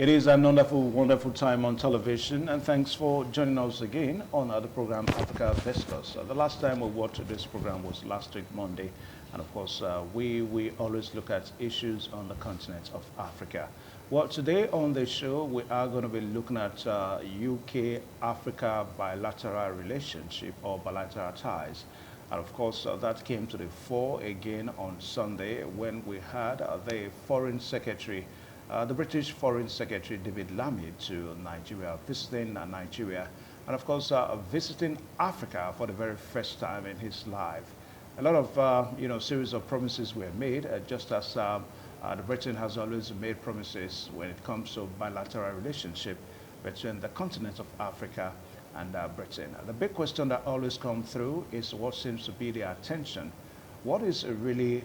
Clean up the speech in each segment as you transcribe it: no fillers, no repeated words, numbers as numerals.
It is a wonderful, wonderful time on television, and thanks for joining us again on the program Africa Discourse. The last time we watched this program was last week, Monday, and of course, we always look at issues on the continent of Africa. Well, today on the show, we are going to be looking at UK-Africa bilateral relationship or bilateral ties. And of course, that came to the fore again on Sunday when we had the Foreign Secretary, the British Foreign Secretary David Lammy to Nigeria, visiting Nigeria, and of course, visiting Africa for the very first time in his life. A lot of, series of promises were made, just as the Britain has always made promises when it comes to bilateral relationship between the continent of Africa and Britain. The big question that always comes through is what seems to be the attention. What is really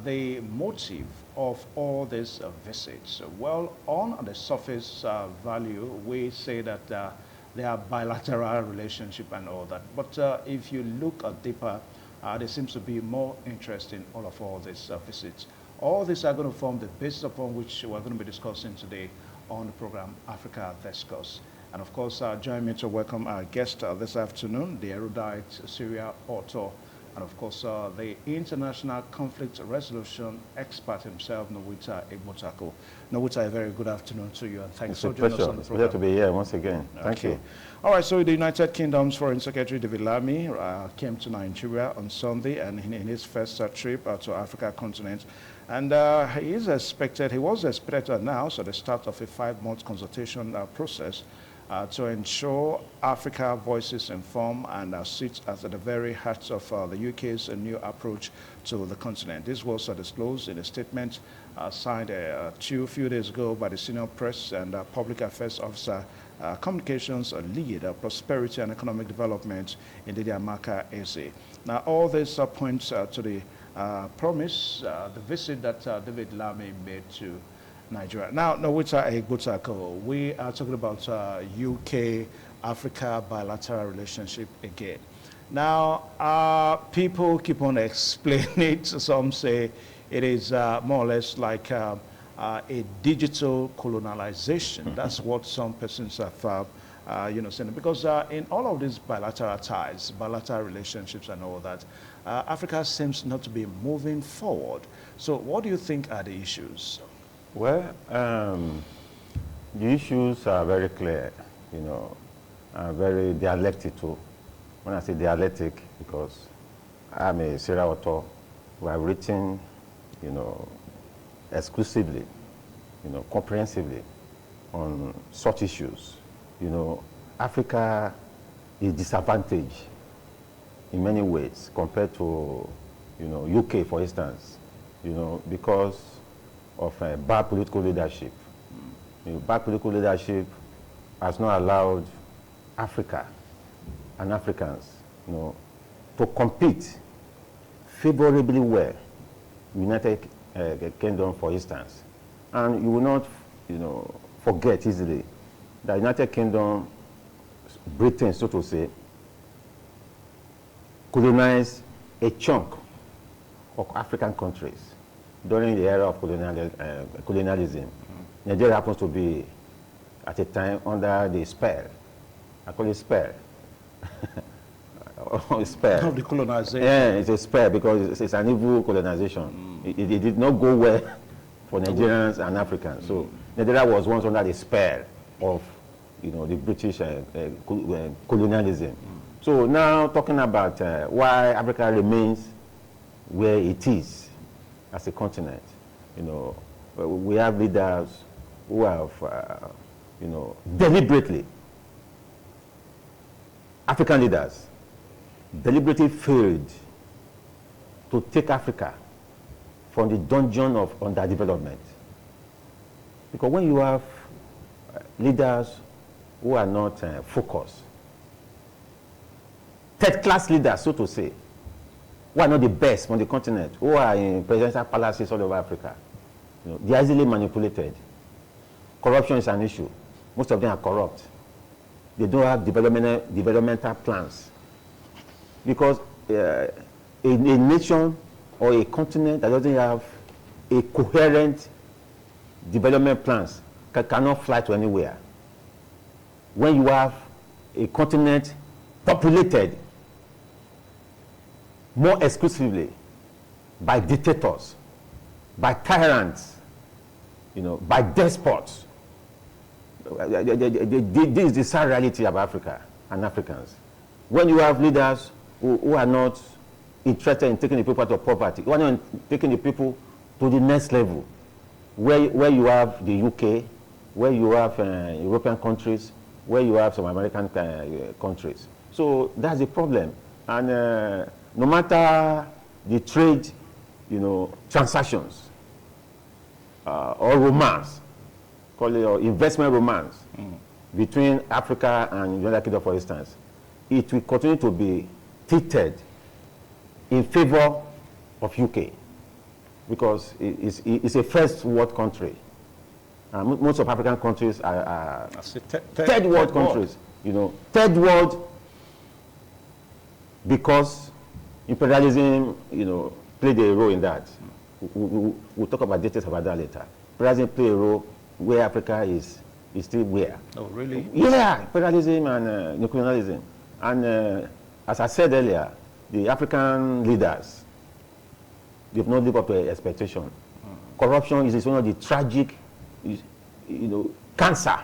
the motive of all these visits? Well, on the surface value, we say that they are bilateral relationship and all that. But if you look deeper, there seems to be more interest in all these visits. All these are going to form the basis upon which we're going to be discussing today on the program Africa Discourse. And of course, join me to welcome our guest this afternoon, the erudite serial author, and of course, the international conflict resolution expert himself, Nwita Egbotako. Nwita, a very good afternoon to you, and thanks for joining us on the program. It's a pleasure to be here once again. Thank you. All right, so the United Kingdom's Foreign Secretary David Lammy came to Nigeria on Sunday, and in his first trip to Africa continent. And he was expected to announce at the start of a 5-month consultation process to ensure Africa voices inform and sit at the very heart of the UK's new approach to the continent. This was disclosed in a statement signed a few days ago by the senior press and public affairs officer, communications lead, prosperity and economic development in Amaka Eze. Now, all this points to the promise, the visit that David Lammy made to Nigeria. Now, Nwita Egbotako, we are talking about UK-Africa bilateral relationship again. Now, people keep on explaining it. Some say it is more or less like a digital colonialization. That's what some persons have saying. Because in all of these bilateral ties, bilateral relationships and all that, Africa seems not to be moving forward. So what do you think are the issues? Well, the issues are very clear, very dialectic too. When I say dialectic, because I'm a serial author who have written, exclusively, comprehensively on such issues. Africa is disadvantaged in many ways compared to, UK, for instance, because of bad political leadership. Bad political leadership has not allowed Africa and Africans, to compete favorably well. United Kingdom, for instance, and you will not, forget easily that United Kingdom, Britain, so to say, colonized a chunk of African countries during the era of colonialism. Nigeria happens to be, at a time, under the spell. I call it spell. Spell. Of the colonization. Yeah, it's a spell because it's an evil colonization. It did not go well for Nigerians and Africans. So Nigeria was once under the spell of, the British colonialism. So now talking about why Africa remains where it is as a continent, we have leaders who have, deliberately, African leaders deliberately failed to take Africa from the dungeon of underdevelopment. Because when you have leaders who are not focused, third-class leaders, so to say, who are not the best on the continent, who are in presidential palaces all over Africa, they are easily manipulated. Corruption is an issue. Most of them are corrupt. They don't have developmental plans. Because a nation or a continent that doesn't have a coherent development plans cannot fly to anywhere. When you have a continent populated more exclusively by dictators, by tyrants, by despots. This is the sad reality of Africa and Africans. When you have leaders who are not interested in taking the people out of poverty, who are not taking the people to the next level, where you have the UK, where you have European countries, where you have some American countries. So that's the problem. And no matter the trade, transactions or romance, call it or investment romance between Africa and the United Kingdom, for instance, it will continue to be tilted in favor of UK because it's a first world country. Most of African countries are third world countries. Third world because imperialism, played a role in that. We'll talk about details about that later. Imperialism played a role where Africa is still where. Oh, really? Yeah, imperialism and colonialism. And as I said earlier, the African leaders, they've not lived up to expectation. Corruption is one of the tragic, cancer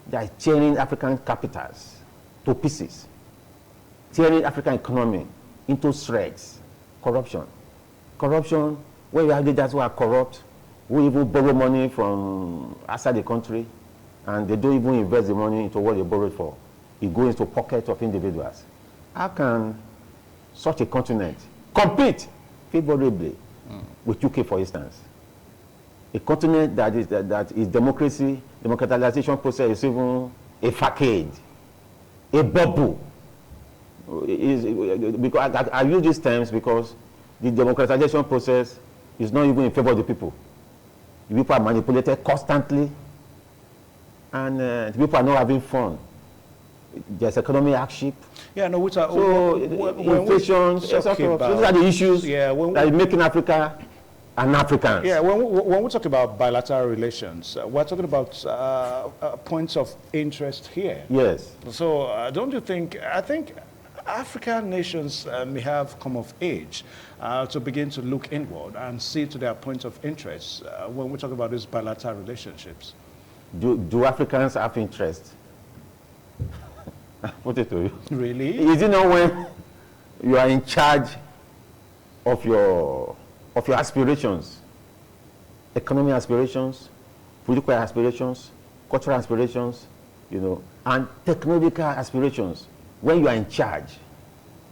that is tearing African capitals to pieces, tearing African economy into shreds. Corruption. Corruption, where you have leaders who are corrupt, who even borrow money from outside the country, and they don't even invest the money into what they borrowed for. It goes into pockets of individuals. How can such a continent compete favorably with UK, for instance? A continent that is democracy, democratization process is even a facade, a bubble. Because I use these terms because the democratization process is not even in favor of the people. The people are manipulated constantly, and the people are not having fun. There's economic hardship. Yeah, no, which are inflation. Those are the issues that are making Africa and Africans. Yeah, when we talk about bilateral relations, we're talking about points of interest here. Yes. So don't you think? I think African nations may have come of age to begin to look inward and see to their points of interest when we talk about these bilateral relationships. Do Africans have interest? Put it to you. Really? Is it not when you are in charge of your aspirations, economic aspirations, political aspirations, cultural aspirations, and technological aspirations? When you are in charge,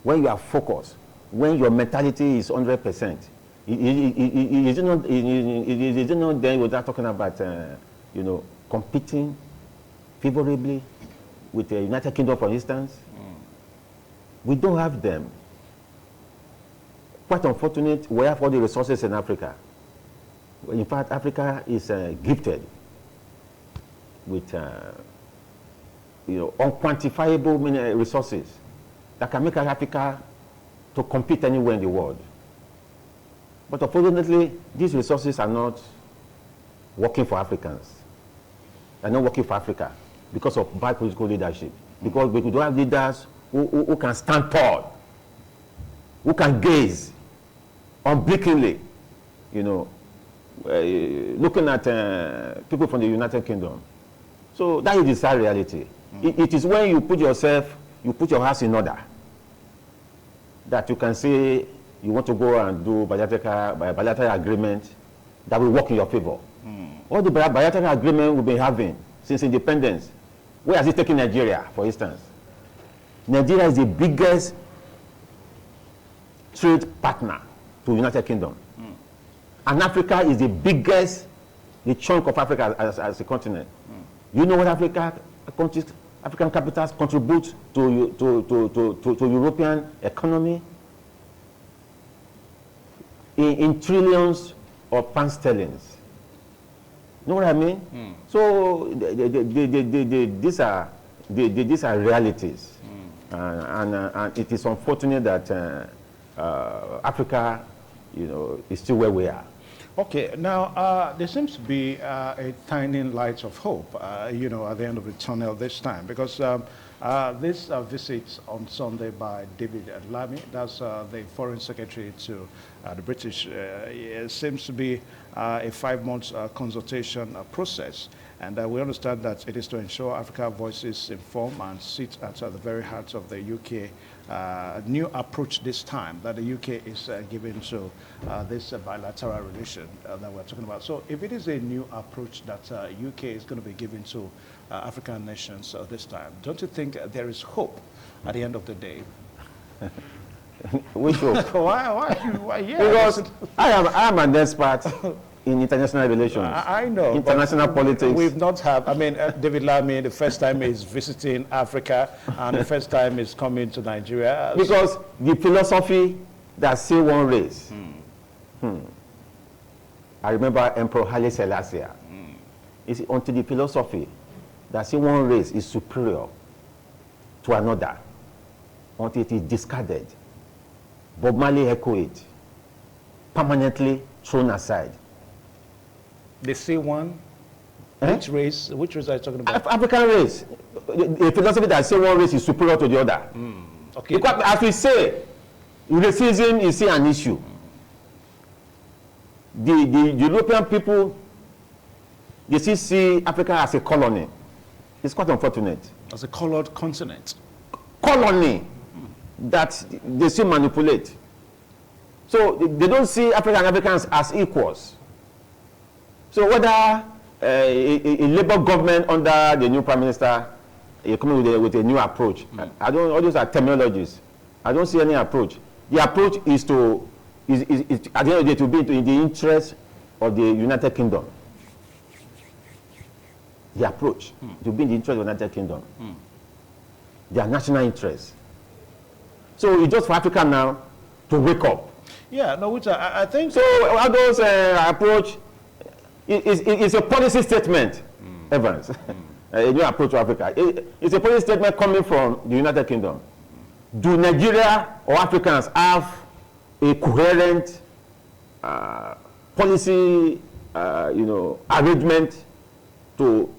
when you are focused, when your mentality is 100%, is it not then without talking about competing favorably with the United Kingdom, for instance? We don't have them. Quite unfortunate, we have all the resources in Africa. In fact, Africa is gifted with unquantifiable resources that can make Africa to compete anywhere in the world. But unfortunately, these resources are not working for Africans. They're not working for Africa because of bad political leadership. Because we don't have leaders who can stand tall, who can gaze unblinkingly, looking at people from the United Kingdom. So that is the sad reality. It is when you put your house in order, that you can say you want to go and do bilateral agreement that will work in your favor. All the bilateral agreement we've been having since independence, where has it taken Nigeria, for instance? Nigeria is the biggest trade partner to the United Kingdom. And Africa is the biggest, the chunk of Africa as a continent. You know what African capitals contribute to European economy? In trillions of pound sterling. You know what I mean? So these are realities, and it is unfortunate that Africa, is still where we are. Okay, now there seems to be a tiny light of hope, you know, at the end of the tunnel this time, because this visit on Sunday by David Lammy, that's the Foreign Secretary to the British, it seems to be a 5-month consultation process. And we understand that it is to ensure Africa voices inform and sit at the very heart of the UK new approach this time that the UK is giving to this bilateral relation that we're talking about. So if it is a new approach that UK is going to be giving to African nations this time, don't you think there is hope at the end of the day? Which hope? why, yeah. Because I am an expert in international relations. I know. International politics. We've not had, I mean, David Lammy, the first time he's visiting Africa, and the first time he's coming to Nigeria. Because the philosophy that say one race. I remember Emperor Haile Selassie. It's until the philosophy that say one race is superior to another, until it is discarded. Bob Marley echoed it, permanently thrown aside. They say one. Which race? Which race are you talking about? African race. A philosophy that says one race is superior to the other. Okay. Because as we say, racism is still an issue. The European people, they still see Africa as a colony. It's quite unfortunate. As a colored continent. Colony that they still manipulate. So they don't see African Americans as equals. So whether a Labour government under the new Prime Minister coming with a new approach, I don't. All those are terminologies. I don't see any approach. The approach is to at the end of the day to be in the interest of the United Kingdom. The approach to be in the interest of the United Kingdom. Their national interests. So it's just for Africa now to wake up. Yeah, no, which I think so. All those approach. It's a policy statement, Evans, a new approach to Africa. It's a policy statement coming from the United Kingdom. Do Nigeria or Africans have a coherent policy, arrangement to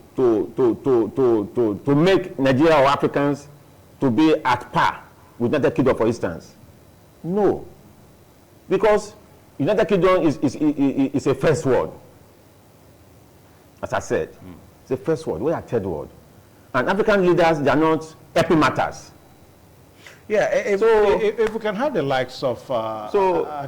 make Nigeria or Africans to be at par with United Kingdom, for instance? No, because United Kingdom is a first world. As I said, it's the first world. We are third world. And African leaders, they are not epimatters. Yeah, if we can have the likes of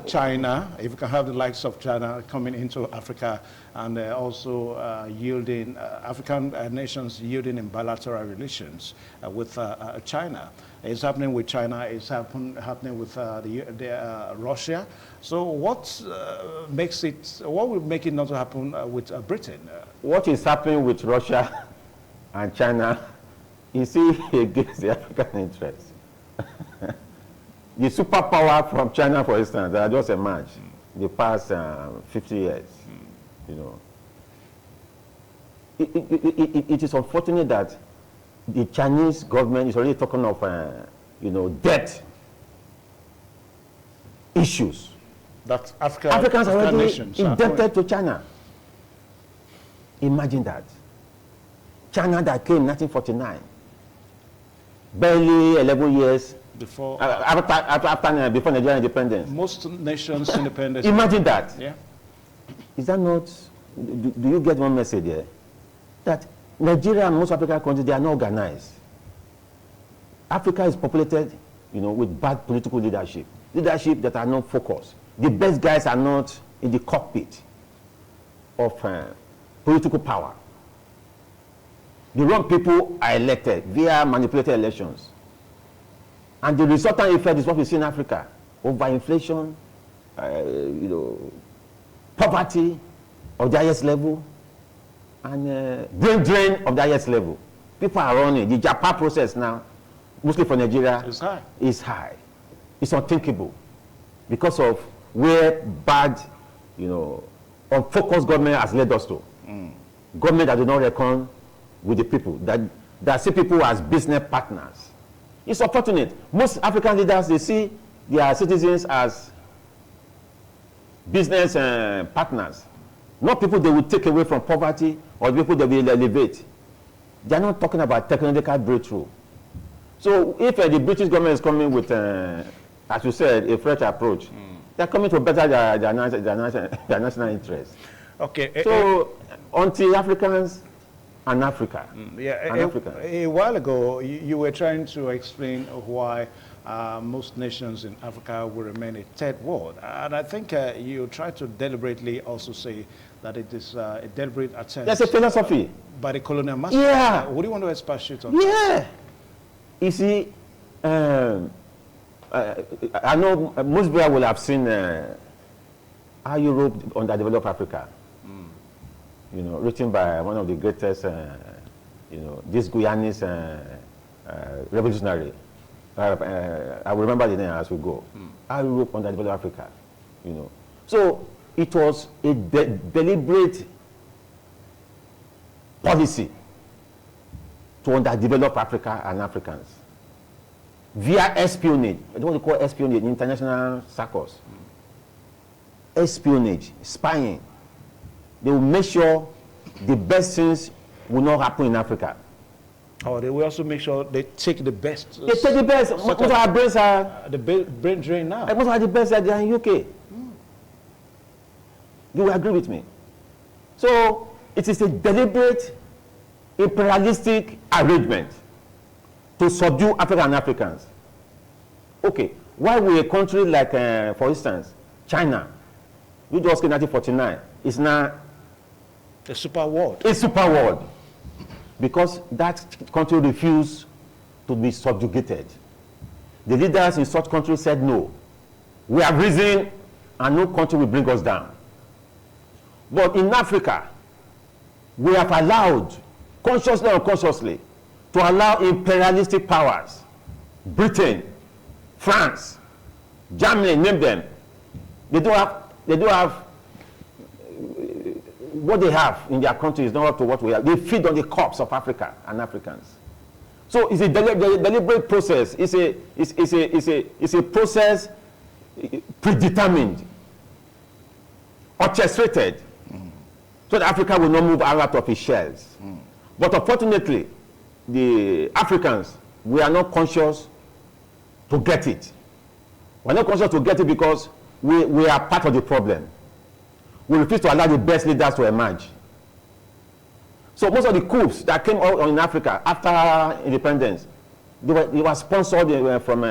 China, if we can have the likes of China coming into Africa and also yielding, African nations yielding in bilateral relations with China. It's happening with China, it's happening with Russia. So what will make it not to happen with Britain? What is happening with Russia and China is against the African interests. The superpower from China, for instance, that just emerged the past 50 years, it is unfortunate that the Chinese government is already talking of, debt issues. That Africans are already indebted to China. Imagine that. China that came in 1949, barely 11 years before Nigerian independence. Most nations' independence. Imagine that. Yeah. Is that not? Do you get one message there? That Nigeria and most African countries, they are not organized. Africa is populated, with bad political leadership that are not focused. The best guys are not in the cockpit of political power. The wrong people are elected via manipulated elections. And the resultant effect is what we see in Africa. Overinflation, poverty of the highest level, and brain drain of the highest level. People are running. The Japan process now, mostly for Nigeria, is high. It's unthinkable because of where bad, unfocused government has led us to. Government that do not reckon with the people, that see people as business partners. It's unfortunate. Most African leaders, they see their citizens as business partners, not people they will take away from poverty or people they will elevate. They are not talking about technological breakthrough. So if the British government is coming with, as you said, a fresh approach, they are coming to better their national interests. Okay. So anti-Africans and Africa. A while ago, you were trying to explain why most nations in Africa will remain a third world. And I think you try to deliberately also say that it is a deliberate attempt. That's a philosophy. By the colonial masters. Yeah. What do you want to expatiate on? Yeah. You see, I know most people will have seen How Europe Underdeveloped Africa. You know, written by one of the greatest, you know, this Guyanese revolutionary. I will remember the name as we go. How Europe Underdeveloped Africa. You know, so it was a deliberate policy to underdevelop Africa and Africans via espionage. What they call espionage in international circles. Espionage, spying. They will make sure the best things will not happen in Africa. Oh, they will also make sure they take the best. They take the best. Most of our brains are the brain drain now. Most of the best that they are in UK. You will agree with me. So it is a deliberate imperialistic arrangement to subdue Africa and Africans. Okay, why will a country like, for instance, China, which was in 1949, is now a super world. A super world. Because that country refused to be subjugated. The leaders in such countries said no. We have risen and no country will bring us down. But in Africa, we have allowed, consciously or unconsciously, to allow imperialistic powers, Britain, France, Germany, name them. They do have what they have in their country is not up to what we have. They feed on the corpse of Africa and Africans. So it's a deliberate process. It's a process predetermined, orchestrated, so that Africa will not move out of its shells. But unfortunately, the Africans, we are not conscious to get it. We're not conscious to get it because we are part of the problem. We refuse to allow the best leaders to emerge. So most of the coups that came out in Africa after independence, they were sponsored from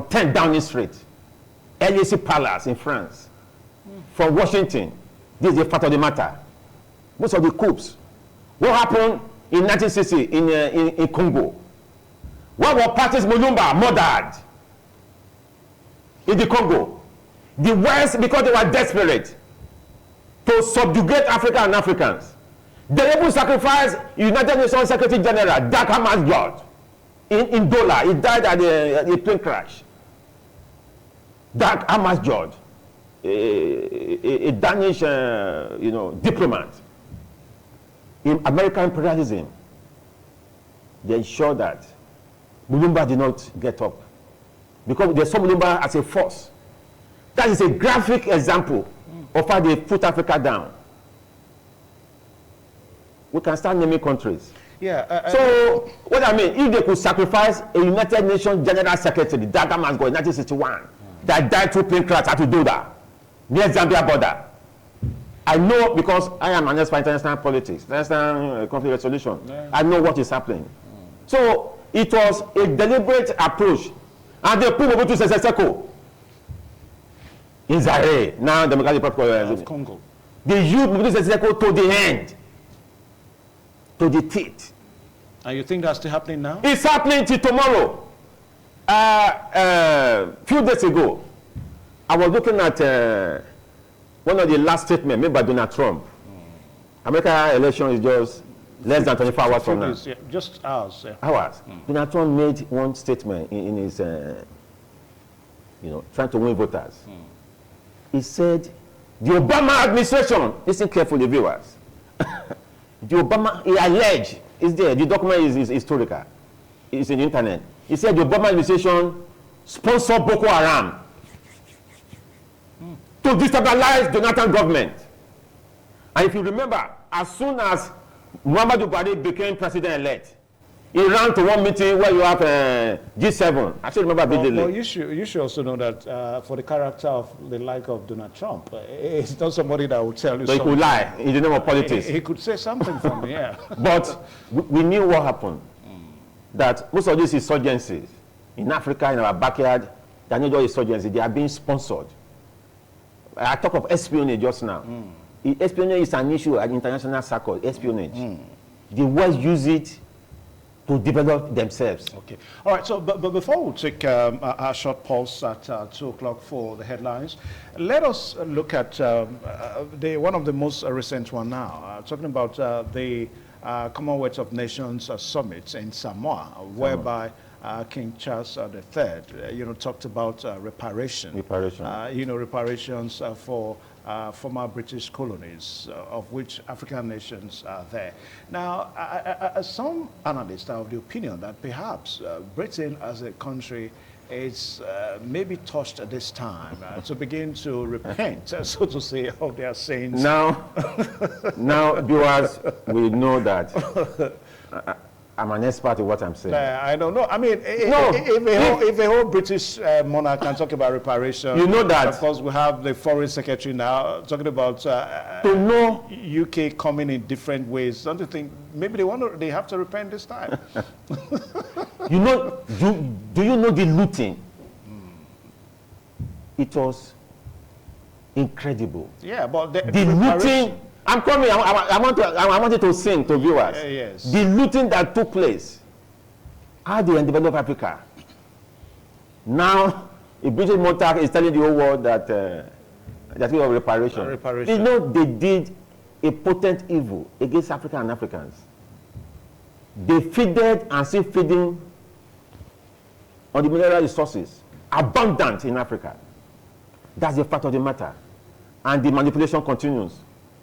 10 Downing Street, LAC Palace in France, from Washington. This is the fact of the matter. Most of the coups. What happened in 1960 in Congo? What were Patrice Lumumba murdered in the Congo? The West, because they were desperate to subjugate Africa and Africans, they even sacrificed United Nations Secretary General Dag Hammarskjöld in Dola. He died at a plane crash. Dag Hammarskjöld, a Danish, diplomat in American imperialism. They ensured that Lumumba did not get up because they saw Lumumba as a force. That is a graphic example of how they put Africa down. We can start naming countries. Yeah. So what I mean, if they could sacrifice a United Nations General Secretary, Dag Hammarskjöld in 1961, that died through plane crash at Udoda, near Zambia border. I know because I am an expert in international politics, international conflict resolution. Yeah. I know what is happening. So it was a deliberate approach, and they put Mobutu Sese Seko in Zaire, now Democratic Republic of Congo. They used Mobutu Sese Seko to the end, to the teeth. And you think that's still happening now? It's happening till tomorrow. Few days ago, I was looking at one of the last statements made by Donald Trump. American election is just less than 24 hours from now. Yeah, just hours. Yeah. Hours. Donald Trump made one statement in his, trying to win voters. He said, the Obama administration, listen carefully, viewers. He alleged, it's there, the document is historical, it's in the internet. He said the Obama administration sponsored Boko Haram to destabilize Jonathan government. And if you remember, as soon as Muhammadu Buhari became president-elect, he ran to one meeting where you have G7. I still remember vividly. Well, you should also know that for the character of the like of Donald Trump, it's not somebody that will tell you so something. He could lie in the name of politics. He could say something from me, yeah. But we knew what happened. That most of these insurgencies in Africa, in our backyard, they're not just insurgencies, they are being sponsored. I talk of espionage just now. Espionage is an issue at international circle, espionage. The West use it to develop themselves. Okay. All right, so but before we take a short pause at 2 o'clock for the headlines, let us look at one of the most recent one now, talking about the Commonwealth of Nations Summit in Samoa, whereby King Charles III, talked about reparations. Reparations for former British colonies, of which African nations are there. Now, some analysts are of the opinion that perhaps Britain as a country is maybe touched at this time to begin to repent, so to say, of their sins. Now, viewers will know that I'm an expert in what I'm saying. I don't know. I mean, if a whole British monarch can talk about reparation, you know that. Of course, we have the Foreign Secretary now talking about to know UK coming in different ways. Don't you think maybe they have to repent this time? You know, do you know the looting? It was incredible. Yeah, but the looting. I'm coming. I want you to sing to viewers. Yes. The looting that took place. How they develop Africa. Now, a British monarch is telling the whole world that that we have reparation. You know, they did a potent evil against Africa and Africans. They feeded and still feeding on the mineral resources, abundant in Africa. That's the fact of the matter. And the manipulation continues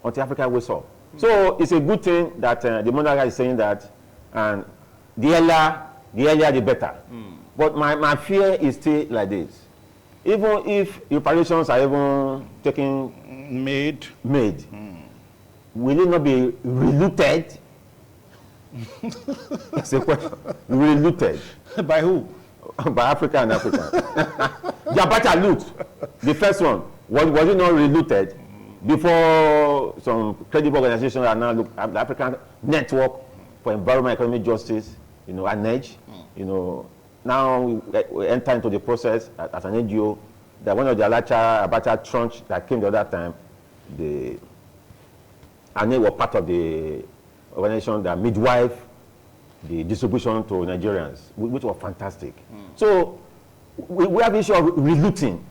until Africa wakes up. So it's a good thing that the monarch is saying that, and the earlier the better. But my fear is still like this. Even if reparations are even made, will it not be relooted? That's a question. Relooted. By who? By Africa and Africa. The Abacha loot, the first one, was it not relooted? Before some credible organizations are now the African Network for Environment and Economic Justice, ANEJ, now we enter into the process as an NGO. That one of the Abacha tranche that came the other time, the ANEJ was part of the organization that midwife the distribution to Nigerians, which was fantastic. So we have the issue of relooting.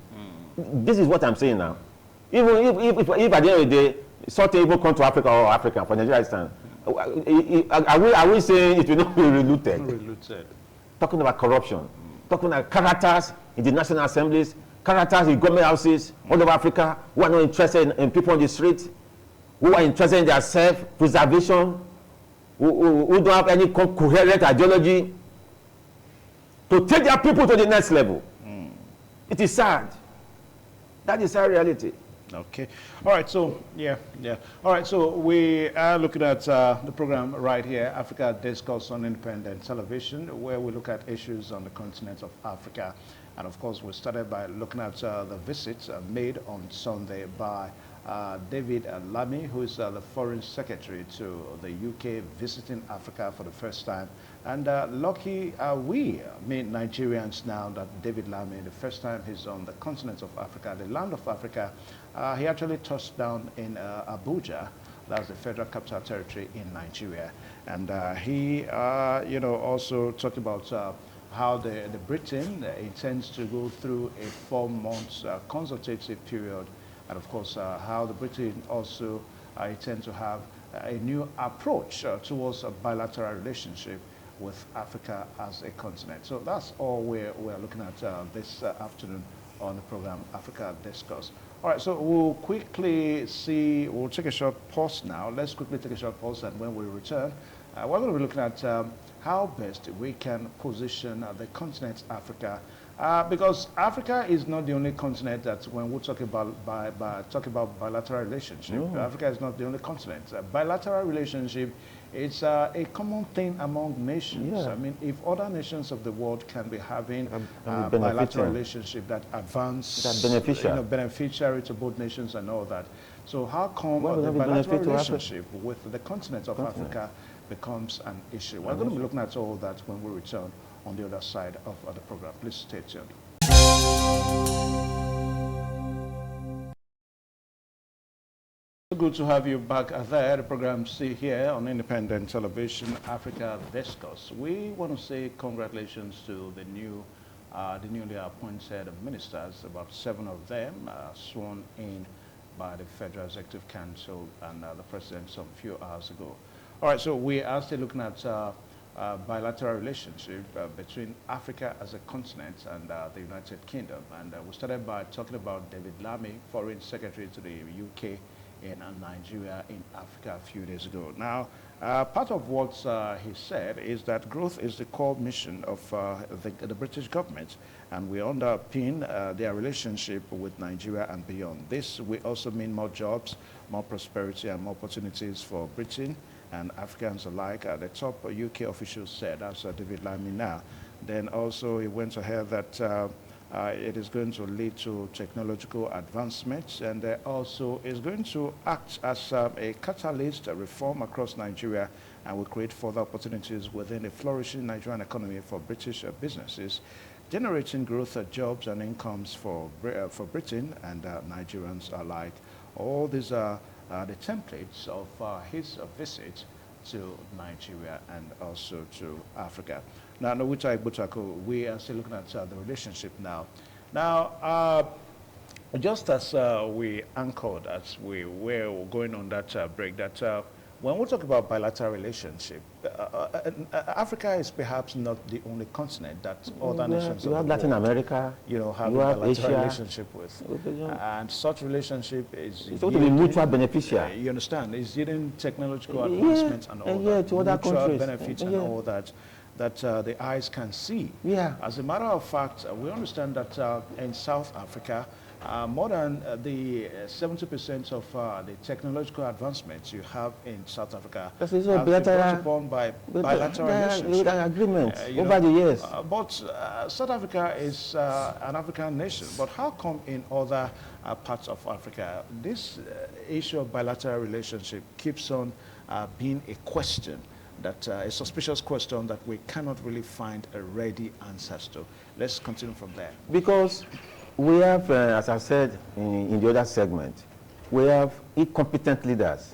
This is what I'm saying now. Even if at the end of the day, something even come to Africa or Africa for Nigeria stand, are we saying it will not be relooted? Talking about corruption, talking about characters in the national assemblies, characters in government houses all over Africa who are not interested in people on the street, who are interested in their self-preservation, who don't have any coherent ideology to take their people to the next level. It is sad. That is our reality. Okay. All right. So, yeah. All right. So we are looking at the program right here, Africa Discourse on Independent Television, where we look at issues on the continent of Africa. And of course, we started by looking at the visits made on Sunday by David Lammy, who is the Foreign Secretary to the UK, visiting Africa for the first time. And lucky are we, Nigerians now, that David Lammy, the first time he's on the continent of Africa, the land of Africa, he actually touched down in Abuja. That's the Federal Capital Territory in Nigeria. And he, also talked about how the Britain intends to go through a 4-month consultative period. And of course, how the Britain also intend to have a new approach towards a bilateral relationship with Africa as a continent. So that's all we're looking at this afternoon on the program Africa Discourse. All right, so we'll take a short pause now. Let's quickly take a short pause, and when we return, we're going to be looking at how best we can position the continent Africa Because Africa is not the only continent that when we talk about bilateral relationship, Africa is not the only continent. Bilateral relationship, it's a common thing among nations. Yeah. I mean, if other nations of the world can be having bilateral relationship that advance, beneficiary to both nations and all that, so how come the bilateral relationship with the continent of Africa becomes an issue? We're going to be looking at all that when we return on the other side of the program. Please stay tuned. Good to have you back there. The program see here on Independent Television, Africa Discourse. We want to say congratulations to the newly appointed ministers, about 7 of them sworn in by the Federal Executive Council and the President some few hours ago. All right, so we are still looking at bilateral relationship between Africa as a continent and the United Kingdom. And we started by talking about David Lammy, Foreign Secretary to the UK in Nigeria in Africa a few days ago. Now, part of what he said is that growth is the core mission of the British government, and we underpin their relationship with Nigeria and beyond. This will also mean more jobs, more prosperity, and more opportunities for Britain and Africans alike. The top UK officials said, that's David Lammy now. Then also he went ahead that it is going to lead to technological advancements, and also is going to act as a catalyst, a reform across Nigeria, and will create further opportunities within a flourishing Nigerian economy for British businesses, generating growth, jobs, and incomes for Britain and Nigerians alike. All these are the templates of his visit to Nigeria and also to Africa. Now, Nawuta Igbutako, we are still looking at the relationship now. Now, just as we anchored, as we were going on that break, that when we talk about bilateral relationship, Africa is perhaps not the only continent that other nations you have Latin America, have a bilateral relationship with. And such relationship is to be mutual beneficial. You understand? It's yielding technological advancements and all that, to other mutual countries. benefits and all that the eyes can see. Yeah. As a matter of fact, we understand that in South Africa, more than the 70% of the technological advancements you have in South Africa have been brought upon by bilateral relationship agreements over the years. But South Africa is an African nation. But how come in other parts of Africa this issue of bilateral relationship keeps on being a question, that a suspicious question that we cannot really find a ready answers to? Let's continue from there. Because we have, as I said in the other segment, we have incompetent leaders.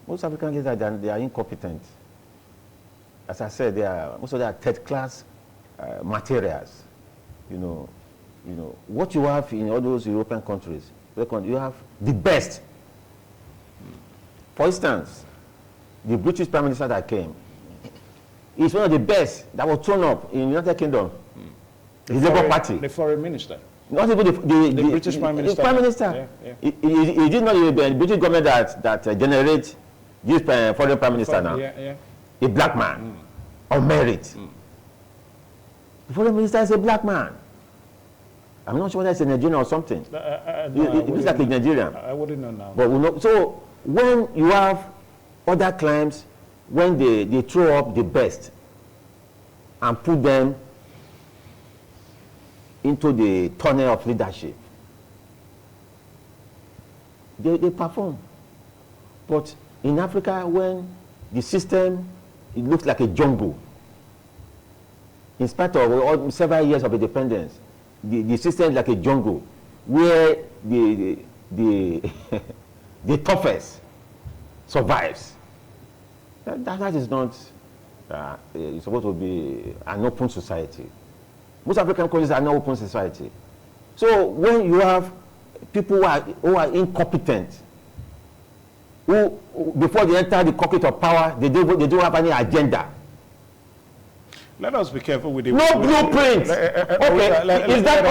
Most African leaders, they are incompetent. As I said, most of them are third-class materials. What you have in all those European countries, you have the best. For instance, the British Prime Minister that came is one of the best that was thrown up in the United Kingdom. The Labour Party. The foreign minister. Not even the British Prime Minister. The Prime Minister. Yeah. He did not even the British government that generates this foreign Prime Minister now. A black man on merit. The foreign minister is a black man. I'm not sure whether it's a Nigerian or something. It looks like a Nigerian. I wouldn't know now. But we know. So when you have other claims, when they throw up the best and put them into the tunnel of leadership, they perform. But in Africa, when the system, it looks like a jungle, in spite of several years of independence, the system is like a jungle where the toughest survives. That is not it's supposed to be an open society. Most African countries are not open society. So when you have people who are incompetent, who before they enter the cockpit of power, they don't have any agenda. Let us be careful with the blueprint. Is that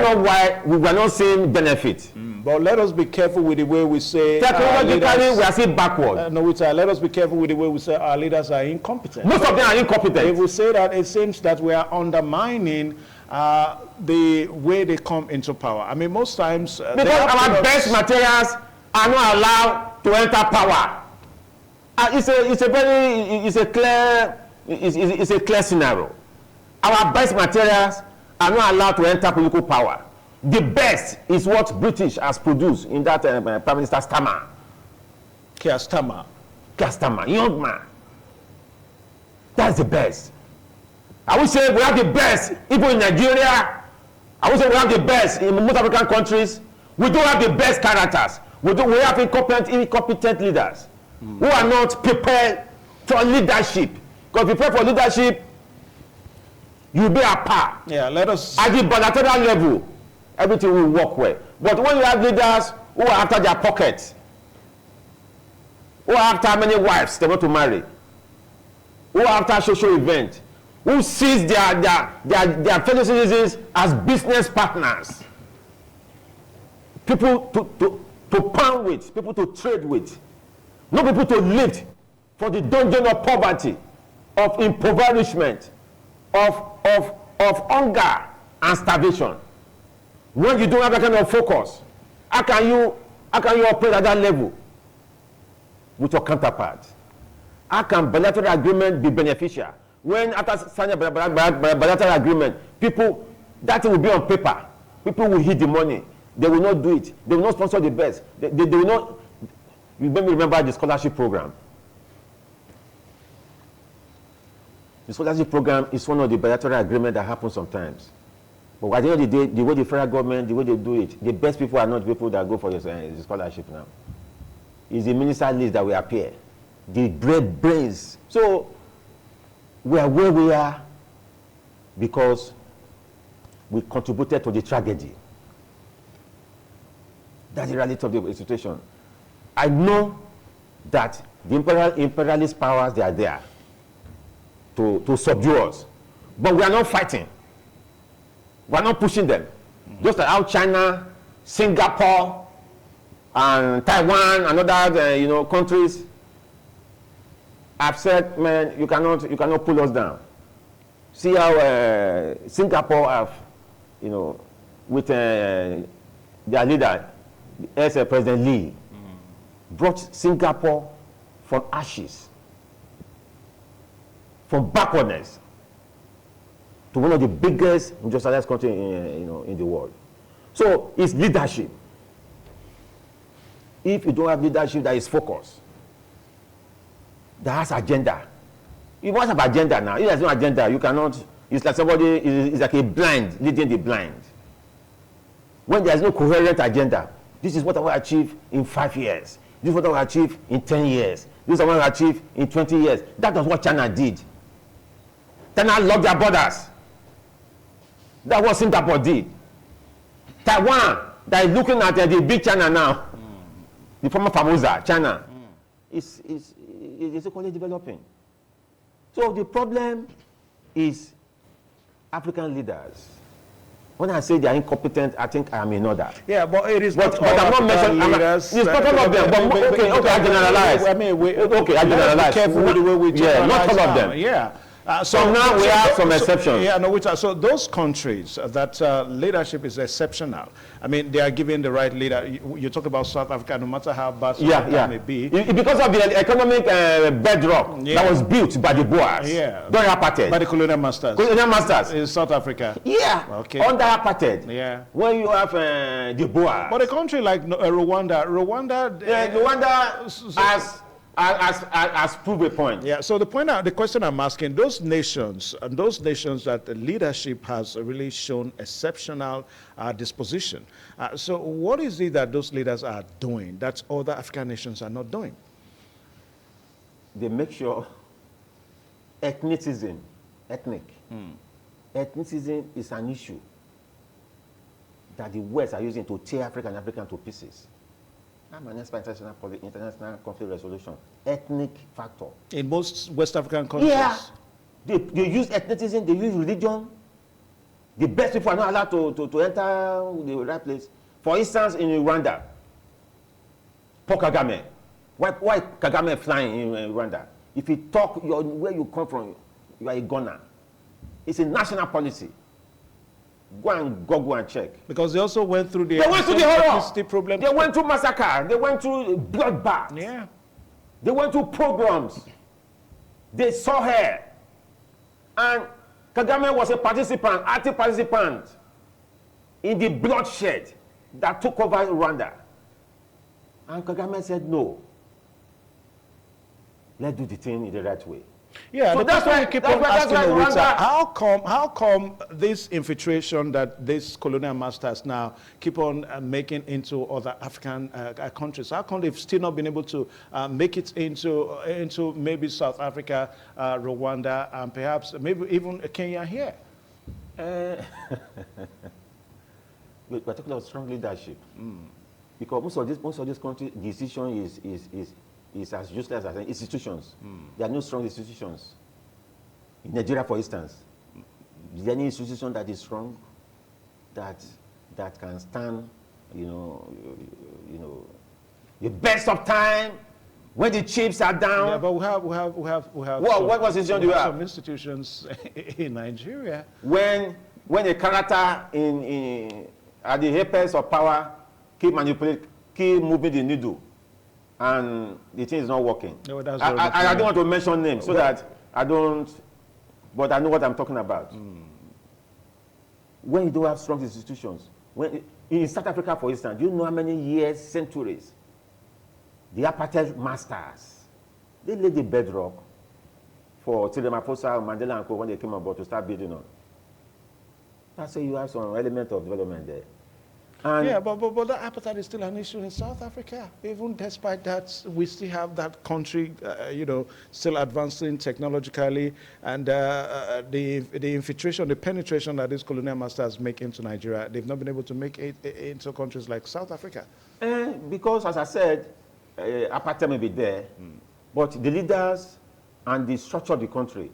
not why we were not seeing benefit? But let us be careful with the way we say technologically we are still backward. Let us be careful with the way we say our leaders are incompetent. Most of them are incompetent. If we say that, it seems that we are undermining the way they come into power. I mean, most times because our best materials are not allowed to enter power. It's a clear scenario. Our best materials are not allowed to enter political power. The best is what British has produced in that Prime Minister Starmer. Keir Starmer, young man. That's the best. I would say we have the best people in Nigeria. I would say we have the best in most African countries. We don't have the best characters. We have incompetent leaders who are not prepared for leadership. Because if you prepare for leadership, you'll be a par. Yeah, let us. At the bilateral level, everything will work well. But when you have leaders who are after their pockets, who are after many wives they want to marry, who are after social events, who sees their fellow citizens as business partners, people to pound with, people to trade with, not people to live for the dungeon of poverty, of impoverishment, of hunger and starvation. When you don't have that kind of focus, how can you operate at that level with your counterpart? How can bilateral agreement be beneficial? When after signing a bilateral agreement, people, that thing will be on paper. People will hit the money. They will not do it. They will not sponsor the best. They will not. You may remember the scholarship program. The scholarship program is one of the bilateral agreements that happens sometimes. But at the end of the day, the way the federal government, the way they do it, the best people are not the people that go for the scholarship now. It's the minister list that will appear. The great brains. So we are where we are because we contributed to the tragedy. That's the reality of the situation. I know that the imperialist powers, they are there to subdue us. But we are not fighting. We are not pushing them. Just like how China, Singapore, and Taiwan and other countries have said, man, you cannot pull us down. See how Singapore have, with their leader, President Lee, brought Singapore from ashes, from backwardness, to one of the biggest industrialized countries in the world. So it's leadership. If you don't have leadership that is focused, that has agenda. You must have agenda now. If there's no agenda, you cannot. It's like it's like a blind leading the blind. When there's no coherent agenda, this is what I will achieve in 5 years. This is what I will achieve in 10 years. This is what I will achieve in 20 years. That was what China did. China locked their borders. That's what Singapore did. Taiwan, that is looking at the big China now, the former Formosa, China, is equally developing. So the problem is African leaders. When I say they are incompetent, I think I am in order. Yeah, but it is but I'm not mentioning leaders. It's not all of them. But okay, I generalize. I generalize. Careful with the way we generalize. Yeah, not all of them. Yeah. So now we have some exceptions. Yeah, no, so those countries that leadership is exceptional. I mean, they are given the right leader. You talk about South Africa, no matter how bad South Africa may be. Because of the economic bedrock that was built by the Boers. Yeah. During apartheid. By the colonial masters. Colonial masters. In South Africa. Yeah. Okay. Under apartheid. Yeah. When you have the Boers. But a country like Rwanda. Rwanda has proved a point. Yeah. So the question I'm asking, those nations that the leadership has really shown exceptional disposition. So what is it that those leaders are doing that other African nations are not doing? They make sure ethnicism is an issue that the West are using to tear African to pieces. I'm an expert in international conflict resolution. Ethnic factor. In most West African countries? Yeah. They use ethnicism, they use religion. The best people are not allowed to enter the right place. For instance, in Rwanda, Paul Kagame. Why Kagame flying in Rwanda? If you talk where you come from, you are a gunner. It's a national policy. Go and Google and check. Because they also went through the horror. Problem. They went through massacre. They went through bloodbath. Yeah. They went through pogroms. They saw her. And Kagame was a participant, active participant in the bloodshed that took over Rwanda. And Kagame said, no. Let's do the thing in the right way. Yeah, so that's why we keep on asking Rwanda, how come this infiltration that these colonial masters now keep on making into other African countries? How come they've still not been able to make it into maybe South Africa, Rwanda, and perhaps maybe even Kenya here? We're talking about strong leadership. Because most of this country decision is as useless as institutions. There are no strong institutions. In Nigeria, for instance, is there any institution that is strong, that can stand, the best of time when the chips are down? Yeah, but we have. What institution do you have? Some institutions in Nigeria. When a character at the apex of power keep moving the needle, and the thing is not working. No, that's I don't want to mention names so that I don't, but I know what I'm talking about. When you don't have strong institutions, in South Africa, for instance, do you know how many years, centuries, the apartheid masters, they laid the bedrock for Ramaphosa, Mandela, and Co when they came on board to start building on. That's why you have some element of development there. And yeah, but that apartheid is still an issue in South Africa. Even despite that, we still have that country, still advancing technologically, and the infiltration, the penetration that these colonial masters make into Nigeria, they've not been able to make it into countries like South Africa. Because, as I said, apartheid may be there, but the leaders and the structure of the country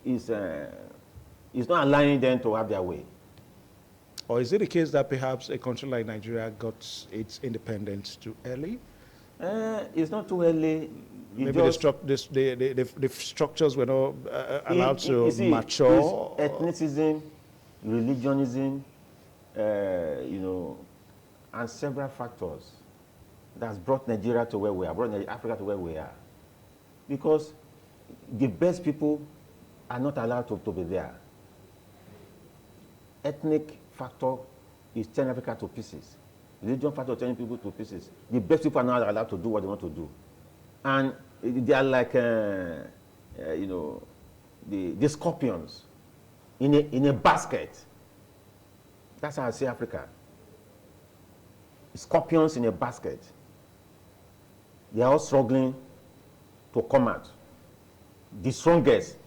is not allowing them to have their way. Or is it the case that perhaps a country like Nigeria got its independence too early? It's not too early. Maybe the structures were not allowed to mature. Ethnicism, religionism, and several factors that's brought Nigeria to where we are, brought Africa to where we are. Because the best people are not allowed to be there. Ethnic factor is tearing Africa to pieces. Religion factor is tearing people to pieces. The best people are not allowed to do what they want to do. And they are like, the scorpions in a basket. That's how I see Africa. Scorpions in a basket. They are all struggling to come out. The strongest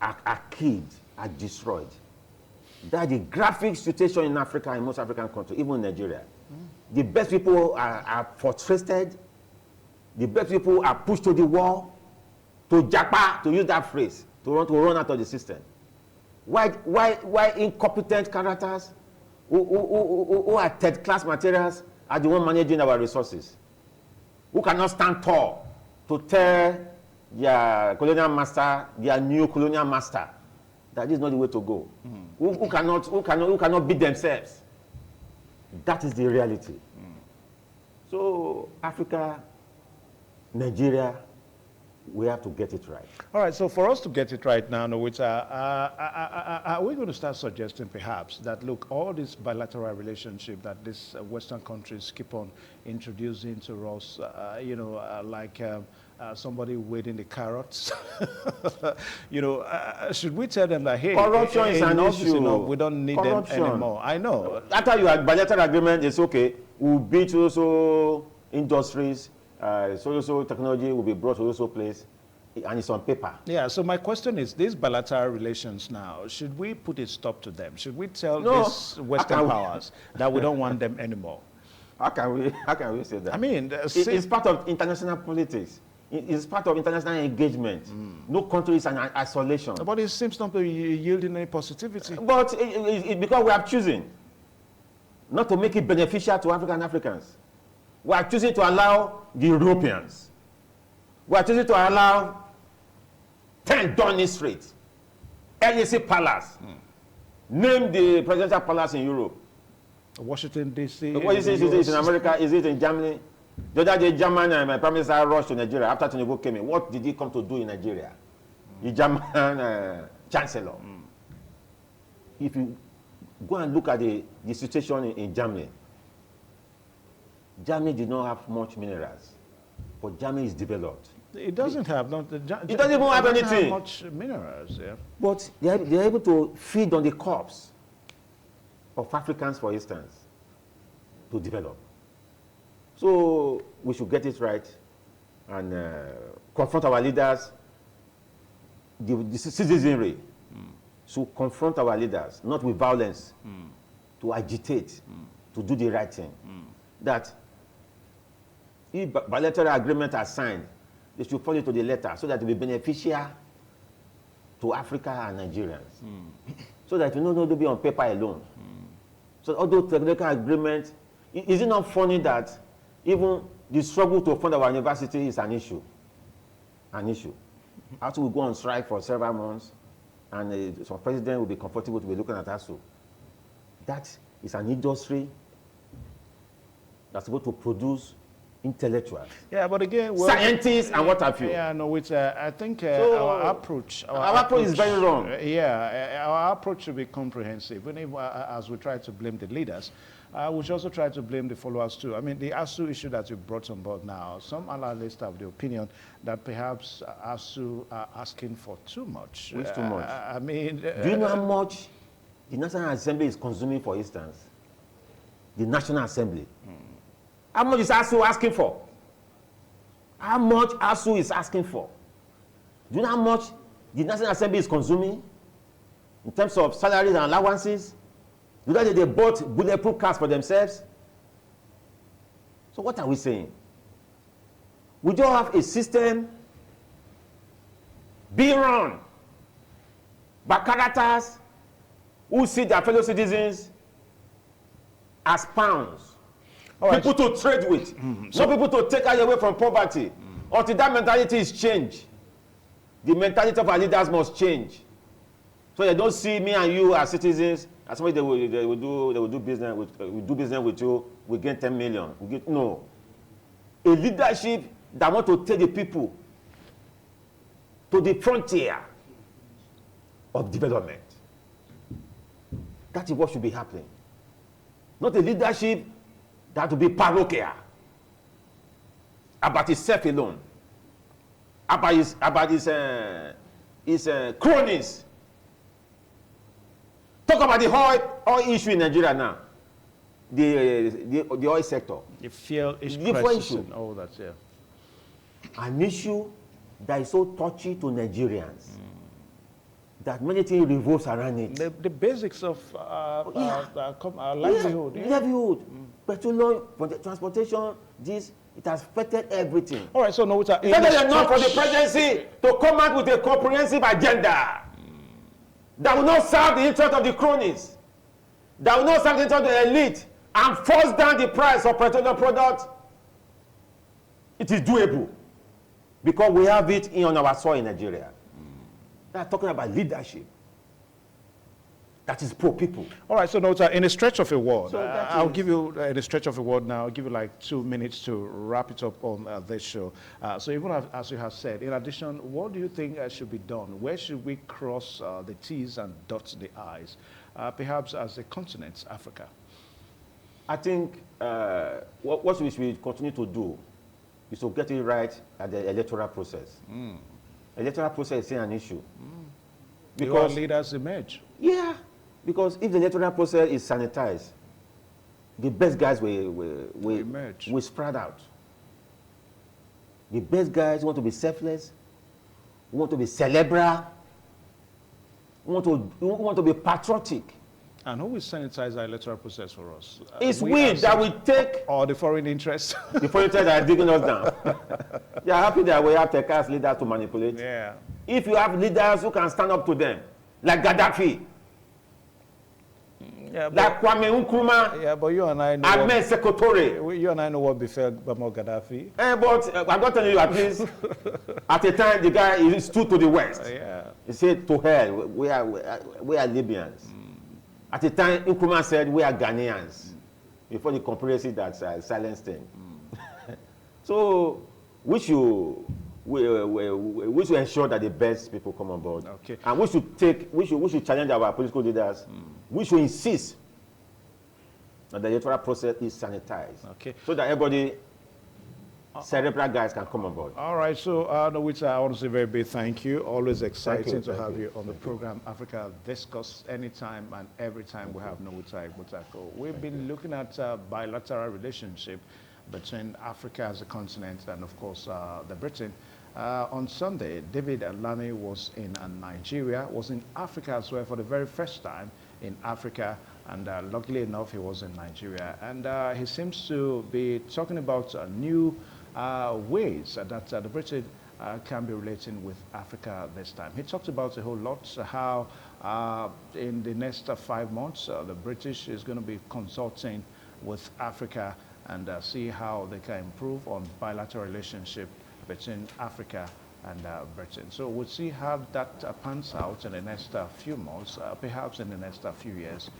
are killed, are destroyed. That's the graphic situation in Africa, in most African countries, even in Nigeria. The best people are frustrated. The best people are pushed to the wall, to japa, to use that phrase, to run out of the system. Why incompetent characters who are third-class materials are the one managing our resources? Who cannot stand tall to tell their colonial master, their new colonial master, that this is not the way to go. Who cannot beat themselves. That is the reality. So Africa, Nigeria, we have to get it right. All right, so for us to get it right now, Nowita, are we going to start suggesting perhaps that, look, all this bilateral relationship that these Western countries keep on introducing to us, like somebody waiting the carrots, should we tell them that, hey, corruption is an issue. We don't need them anymore. I know. After you have bilateral agreement, it's okay. We'll beat also industries. So technology will be brought to also place, and it's on paper. Yeah, so my question is, these bilateral relations now, should we put a stop to them? Should we tell these Western powers that we don't want them anymore? How can we say that? I mean, it's part of international politics. It's part of international engagement. No country is an isolation. But it seems not to be yielding any positivity. But because we are choosing not to make it beneficial to Africans. We are choosing to allow the Europeans. We are choosing to allow 10 Downing Street, LAC Palace, name the presidential palace in Europe. Washington, D.C. What is it in America? Is it in Germany? The other day, German Prime Minister rushed to Nigeria after Tinubu came in. What did he come to do in Nigeria? The German Chancellor. If you go and look at the situation in Germany, Germany did not have much minerals, but Germany is developed. It doesn't have. It doesn't even have anything. Much minerals, yeah. But they're able to feed on the crops of Africans, for instance, to develop. So we should get it right and confront our leaders. The citizenry should confront our leaders, not with violence, to agitate, to do the right thing. That if bilateral agreement are signed, they should follow it to the letter so that it will be beneficial to Africa and Nigerians. So that we don't be on paper alone. So although technical agreement, is it not funny that even the struggle to fund our university is an issue? An issue. After we go on strike for several months, and some president will be comfortable to be looking at ASU. That is an industry that's supposed to produce intellectuals. Yeah, but again, scientists and what have you. Yeah, no, it's, I think so our approach is very wrong. Our approach should be comprehensive. Even if, as we try to blame the leaders, we should also try to blame the followers too. I mean, the ASU issue that you brought on board now, some analysts have the opinion that perhaps ASU are asking for too much. Which too much? I mean, do you know how much the National Assembly is consuming, for instance? The National Assembly. How much is ASU asking for? How much ASU is asking for? Do you know how much the National Assembly is consuming in terms of salaries and allowances? Do you know that they bought bulletproof cars for themselves? So what are we saying? We don't have a system being run by characters who see their fellow citizens as pounds. People to trade with, not people to take us away from poverty. Until that mentality is changed, the mentality of our leaders must change. So they don't see me and you as citizens as somebody they will do business with you. We get 10 million. No, a leadership that want to take the people to the frontier of development. That is what should be happening. Not a leadership that will be parochial about himself alone, about his cronies. Talk about the oil issue in Nigeria now, the oil sector. The fuel issue and all that, yeah. An issue that is so touchy to Nigerians that many things revolves around it. The basics of livelihood. Yeah. Livelihood. Petroleum, transportation, it has affected everything. All right, so no, it's enough for the presidency to come out with a comprehensive agenda that will not serve the interest of the cronies, that will not serve the interest of the elite, and force down the price of petroleum products. It is doable because we have it on our soil in Nigeria. They are talking about leadership that is pro-people. All right, so no, in a stretch of a word, I'll give you, in a stretch of a word now, I'll give you like 2 minutes to wrap it up on this show. So even as you have said, in addition, what do you think should be done? Where should we cross the T's and dot the I's? Perhaps as a continent, Africa. I think what we should continue to do is to get it right at the electoral process. Electoral process is an issue. Because leaders emerge. Yeah, because if the electoral process is sanitized, the best guys will emerge. Will spread out. The best guys want to be selfless, want to be cerebral, want to be patriotic. And who will sanitize our electoral process for us? It's we that will take or the foreign interest. the foreign that are digging us down. They are happy that we have Tekas leaders to manipulate. Yeah. If you have leaders who can stand up to them, like Gaddafi, Yeah, like Kwame Nkrumah, yeah, but you and I know. Ahmed Sekotore. You and I know what befell Muammar Gaddafi. But I'm not telling you, at least at the time the guy he stood to the west. Yeah. He said, "To hell, we are Libyans." At the time, Nkrumah said, "We are Ghanaians." Before the conspiracy that silenced him. So we should ensure that the best people come on board. Okay. And we should challenge our political leaders. We should insist that the electoral process is sanitized. Okay. So that everybody, cerebral guys can come on board. All right, so Nwita, I want to say a very big thank you. Always exciting to have you on the program Africa Discuss anytime and every time we have Nwita Igbutako. We've been looking at bilateral relationship between Africa as a continent and, of course, the Britain. On Sunday, David Lammy was in Nigeria, was in Africa as well for the very first time in Africa, and luckily enough, he was in Nigeria. And he seems to be talking about new ways that the British can be relating with Africa this time. He talked about a whole lot, how in the next 5 months, the British is going to be consulting with Africa and see how they can improve on bilateral relationship between Africa and Britain. So we'll see how that pans out in the next few months, perhaps in the next few years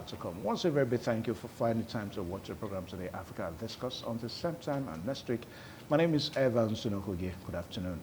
to come. Once a very big thank you for finding time to watch the program today, Africa Discuss, on the same time and next week. My name is Evan Sunohugi. Good afternoon.